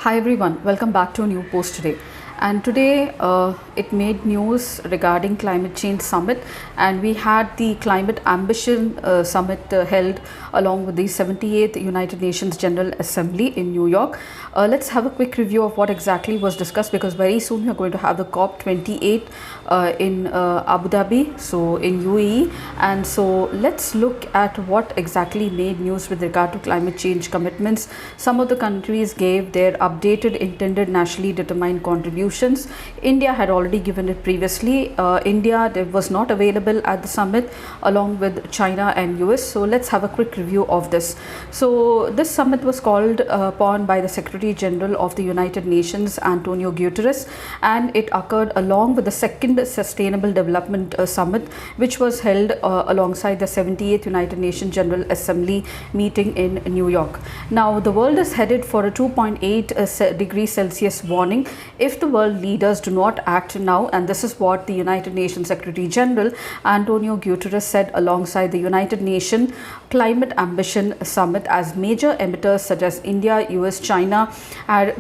Hi everyone, welcome back to a new post today. And today it made news regarding climate change summit, and we had the climate ambition summit held along with the 78th United Nations General Assembly in New York. Let's have a quick review of what exactly was discussed, because very soon we are going to have the COP28 in Abu Dhabi, so in UAE. And so let's look at what exactly made news with regard to climate change commitments. Some of the countries gave their updated intended nationally determined contributions. India had already given it previously. India was not available at the summit along with China and US. So let's have a quick review of this. So this summit was called upon by the Secretary General of the United Nations, Antonio Guterres, and it occurred along with the second Sustainable Development Summit, which was held alongside the 78th United Nations General Assembly meeting in New York. Now the world is headed for a 2.8 degrees Celsius warning if the world leaders do not act now, and this is what the United Nations Secretary General Antonio Guterres said alongside the United Nations Climate Ambition Summit, as major emitters such as India, US, China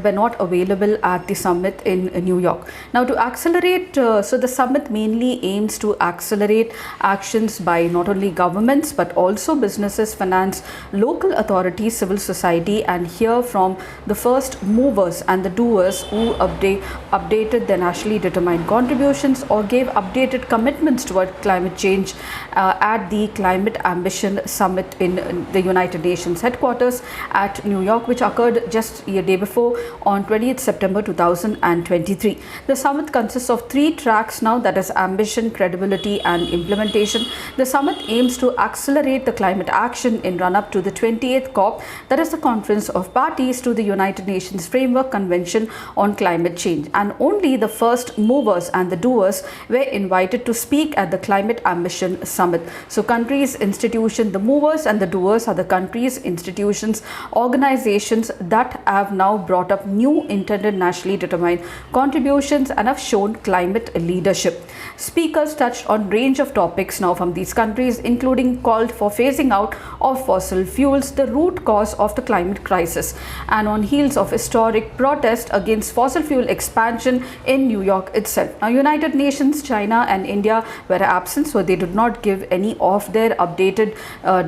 were not available at the summit in New York. Now to accelerate, so the summit mainly aims to accelerate actions by not only governments but also businesses, finance, local authorities, civil society, and hear from the first movers and the doers who updated their nationally determined contributions or gave updated commitments toward climate change at the Climate Ambition Summit in the United Nations headquarters at New York, which occurred just a day before on 20th September 2023. The summit consists of three tracks now, that is ambition, credibility and implementation. The summit aims to accelerate the climate action in run-up to the 20th COP, that is the Conference of Parties to the United Nations Framework Convention on Climate Change, and only the first movers and the doers were invited to speak at the Climate Ambition Summit. So countries, institutions, the movers and the doers are the countries, institutions, organizations that have now brought up new intended nationally determined contributions and have shown climate leadership. Speakers touched on range of topics now from these countries, including called for phasing out of fossil fuels, the root cause of the climate crisis, and on heels of historic protest against fossil fuel expansion in New York itself. Now United Nations, China and India were absent, so they did not give any of their updated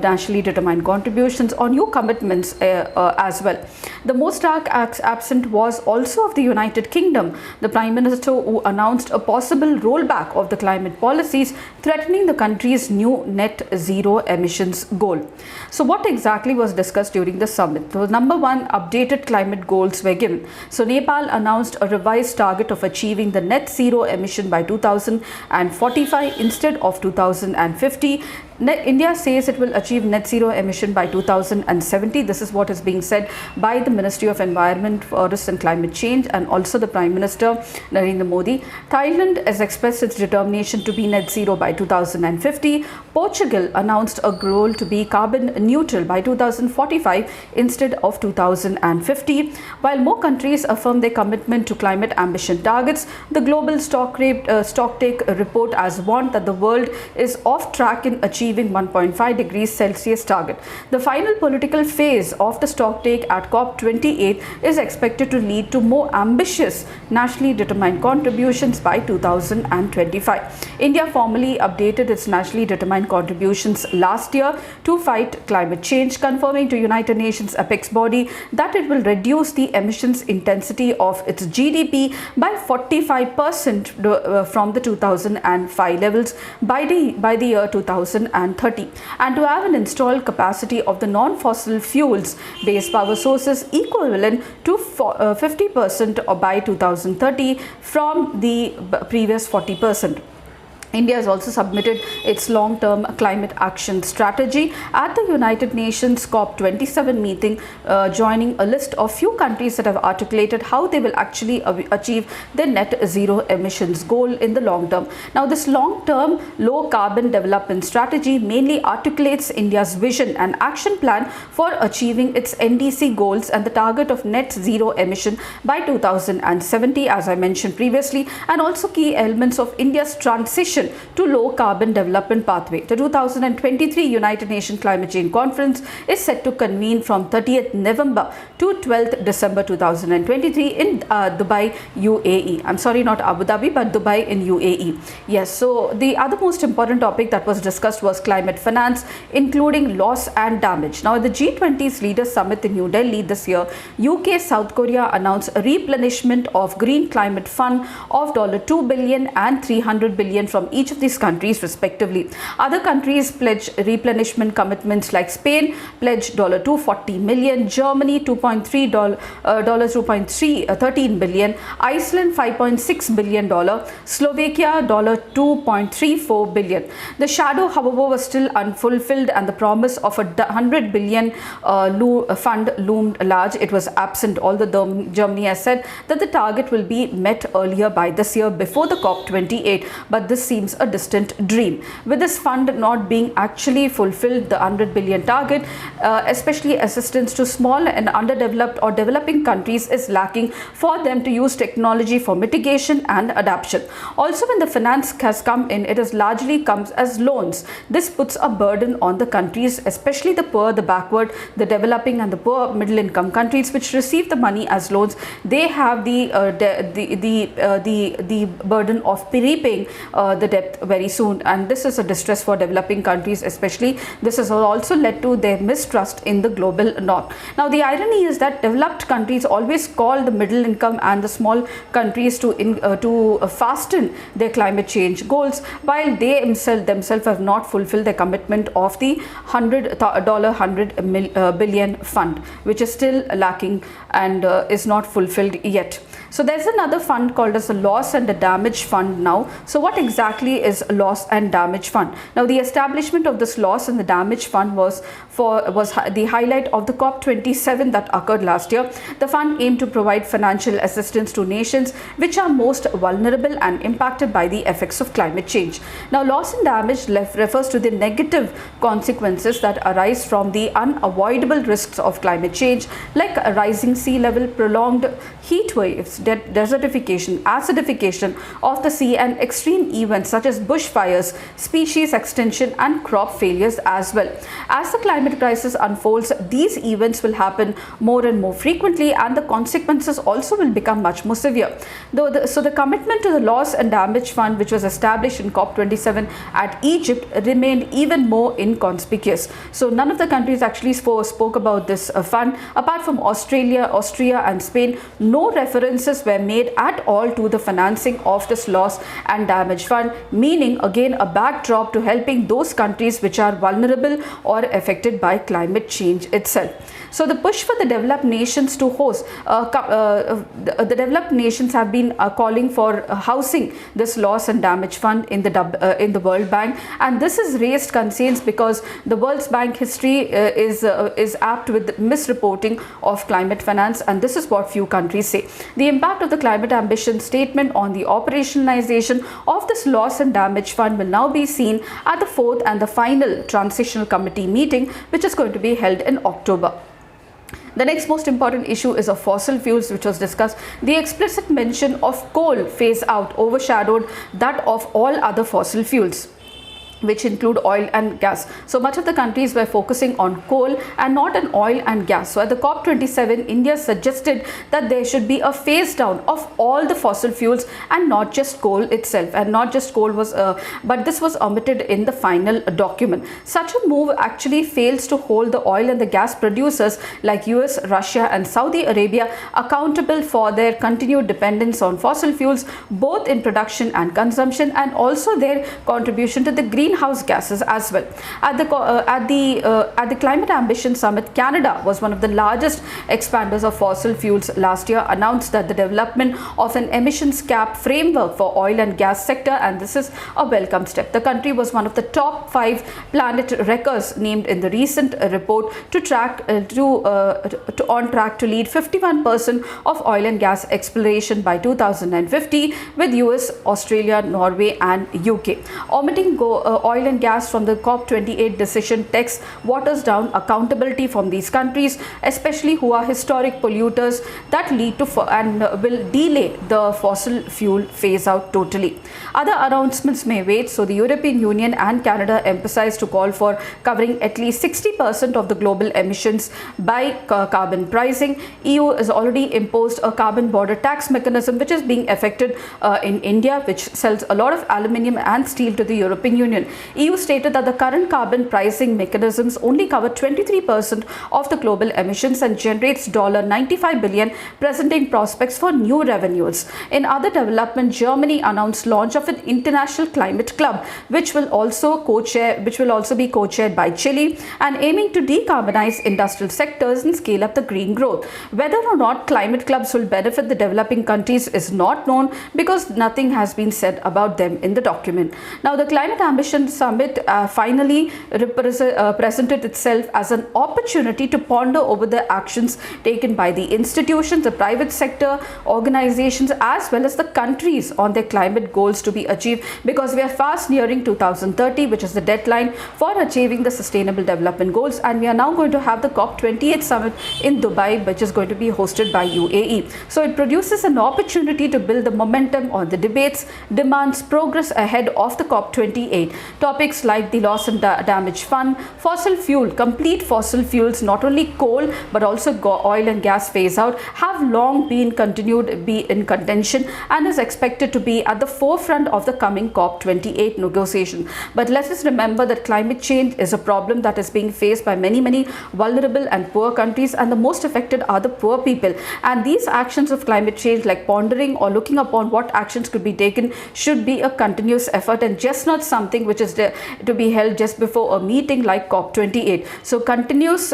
nationally determined contributions or new commitments as well. The most stark absent was also of the United Kingdom, the Prime Minister, who announced a possible rollback of the climate policies, threatening the country's new net zero emissions goal. So what exactly was discussed during the summit? So number one, updated climate goals were given. So Nepal announced a revised target of achieving the net zero emission by 2045 instead of 2050. India says it will achieve net zero emission by 2070. This is what is being said by the Ministry of Environment, Forest and Climate Change, and also the Prime Minister Narendra Modi. Thailand has expressed its determination to be net zero by 2050. Portugal announced a goal to be carbon neutral by 2045 instead of 2050. While more countries affirm their commitment to climate ambition targets, the Global Stocktake report has warned that the world is off track in achieving 1.5 degrees Celsius target. The final political phase of the stocktake at COP28 is expected to lead to more ambitious nationally determined contributions by 2025. India formally updated its nationally determined contributions last year to fight climate change, confirming to United Nations apex body that it will reduce the emissions intensity of its GDP by 45% from the 2005 levels by the year 2030, and to have an installed capacity of the non-fossil fuels based power sources equivalent to 50% by 2030 from the previous 40%. India has also submitted its long-term climate action strategy at the United Nations COP27 meeting, joining a list of few countries that have articulated how they will actually achieve their net zero emissions goal in the long term. Now, this long-term low carbon development strategy mainly articulates India's vision and action plan for achieving its NDC goals and the target of net zero emission by 2070, as I mentioned previously, and also key elements of India's transition transition to low carbon development pathway. The 2023 United Nations Climate Change Conference is set to convene from 30th November to 12th December 2023 in Dubai, UAE. I'm sorry, not Abu Dhabi, but Dubai in UAE. Yes, so the other most important topic that was discussed was climate finance, including loss and damage. Now, at the G20's Leaders Summit in New Delhi this year, UK, South Korea announced a replenishment of Green Climate Fund of $2 billion and $300 billion from each of these countries respectively. Other countries pledged replenishment commitments like Spain pledged $240 million, Germany $2.13 billion, Iceland $5.6 billion, Slovakia $2.34 billion. The shadow, however, was still unfulfilled, and the promise of a $100 billion fund loomed large. It was absent, although Germany has said that the target will be met earlier by this year before the COP28, but this seems a distant dream. With this fund not being actually fulfilled, the $100 billion target, especially assistance to small and underdeveloped or developing countries, is lacking for them to use technology for mitigation and adaptation. Also, when the finance has come in, it has largely comes as loans. This puts a burden on the countries, especially the poor, the backward, the developing and the poor middle income countries which receive the money as loans. They have the burden of repaying the debt very soon, and this is a distress for developing countries especially. This has also led to their mistrust in the global north. Now, the irony is that developed countries always call the middle income and the small countries to fasten their climate change goals, while they themselves have not fulfilled their commitment of the $100 billion fund, which is still lacking and is not fulfilled yet. So there's another fund called as the Loss and the Damage Fund now. So what exactly is Loss and Damage Fund? Now, the establishment of this Loss and the Damage Fund was the highlight of the COP27 that occurred last year. The fund aimed to provide financial assistance to nations which are most vulnerable and impacted by the effects of climate change. Now, loss and damage refers to the negative consequences that arise from the unavoidable risks of climate change, like a rising sea level, prolonged heat waves, desertification, acidification of the sea, and extreme events such as bushfires, species extinction, and crop failures as well. As the climate crisis unfolds, these events will happen more and more frequently, and the consequences also will become much more severe. So the commitment to the Loss and Damage Fund, which was established in COP27 at Egypt, remained even more inconspicuous. So none of the countries actually spoke about this fund. Apart from Australia, Austria, and Spain, no references were made at all to the financing of this Loss and Damage Fund, meaning again a backdrop to helping those countries which are vulnerable or affected by climate change itself. So the push for the developed nations to host, the developed nations have been calling for housing this Loss and Damage Fund in the World Bank, and this has raised concerns because the World Bank history is apt with misreporting of climate finance, and this is what few countries say. The impact of the climate ambition statement on the operationalization of this Loss and Damage Fund will now be seen at the fourth and the final transitional committee meeting, which is going to be held in October. The next most important issue is of fossil fuels, which was discussed. The explicit mention of coal phase out overshadowed that of all other fossil fuels, which include oil and gas. So much of the countries were focusing on coal and not on oil and gas. So at the COP27, India suggested that there should be a phase down of all the fossil fuels and not just coal itself. And not just coal was, but this was omitted in the final document. Such a move actually fails to hold the oil and the gas producers like US, Russia, and Saudi Arabia accountable for their continued dependence on fossil fuels, both in production and consumption, and also their contribution to the greenhouse gases as well. At the Climate Ambition Summit, Canada was one of the largest expanders of fossil fuels last year, announced that the development of an emissions cap framework for oil and gas sector, and this is a welcome step. The country was one of the top 5 planet wreckers named in the recent report on track to lead 51% of oil and gas exploration by 2050, with US, Australia, Norway, and UK. Omitting oil and gas from the COP28 decision text waters down accountability from these countries, especially who are historic polluters, that lead to and will delay the fossil fuel phase out totally. Other announcements may wait. So the European Union and Canada emphasized to call for covering at least 60% of the global emissions by carbon pricing. EU has already imposed a carbon border tax mechanism which is being affected in India, which sells a lot of aluminium and steel to the European Union. EU stated that the current carbon pricing mechanisms only cover 23% of the global emissions and generates $95 billion, presenting prospects for new revenues. In other development, Germany announced launch of an international climate club, which will also be co-chaired by Chile, and aiming to decarbonize industrial sectors and scale up the green growth. Whether or not climate clubs will benefit the developing countries is not known, because nothing has been said about them in the document. Now, the Climate Ambition Summit finally presented itself as an opportunity to ponder over the actions taken by the institutions, the private sector, organizations, as well as the countries on their climate goals to be achieved, because we are fast nearing 2030, which is the deadline for achieving the sustainable development goals, and we are now going to have the COP28 summit in Dubai, which is going to be hosted by UAE. So it produces an opportunity to build the momentum on the debates, demands progress ahead of the COP28. Topics like the loss and damage fund, fossil fuel, complete fossil fuels, not only coal but also oil and gas phase out, have long been in contention and is expected to be at the forefront of the coming COP28 negotiation. But let us remember that climate change is a problem that is being faced by many vulnerable and poor countries, and the most affected are the poor people. And these actions of climate change, like pondering or looking upon what actions could be taken, should be a continuous effort and just not something which is to be held just before a meeting like COP28. So continuous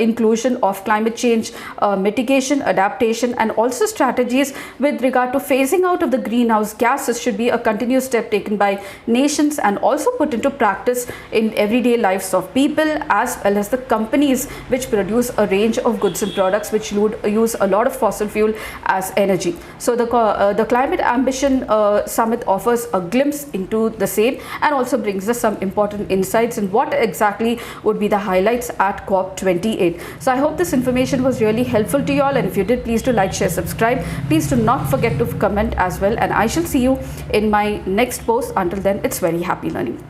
inclusion of climate change mitigation, adaptation, and also strategies with regard to phasing out of the greenhouse gases should be a continuous step taken by nations and also put into practice in everyday lives of people, as well as the companies which produce a range of goods and products which use a lot of fossil fuel as energy. So the Climate Ambition Summit offers a glimpse into the same and also brings us some important insights in what exactly would be the highlights at COP28. So I hope this information was really helpful to you all, and if you did, please do like, share, subscribe. Please do not forget to comment as well, and I shall see you in my next post. Until then, it's very happy learning.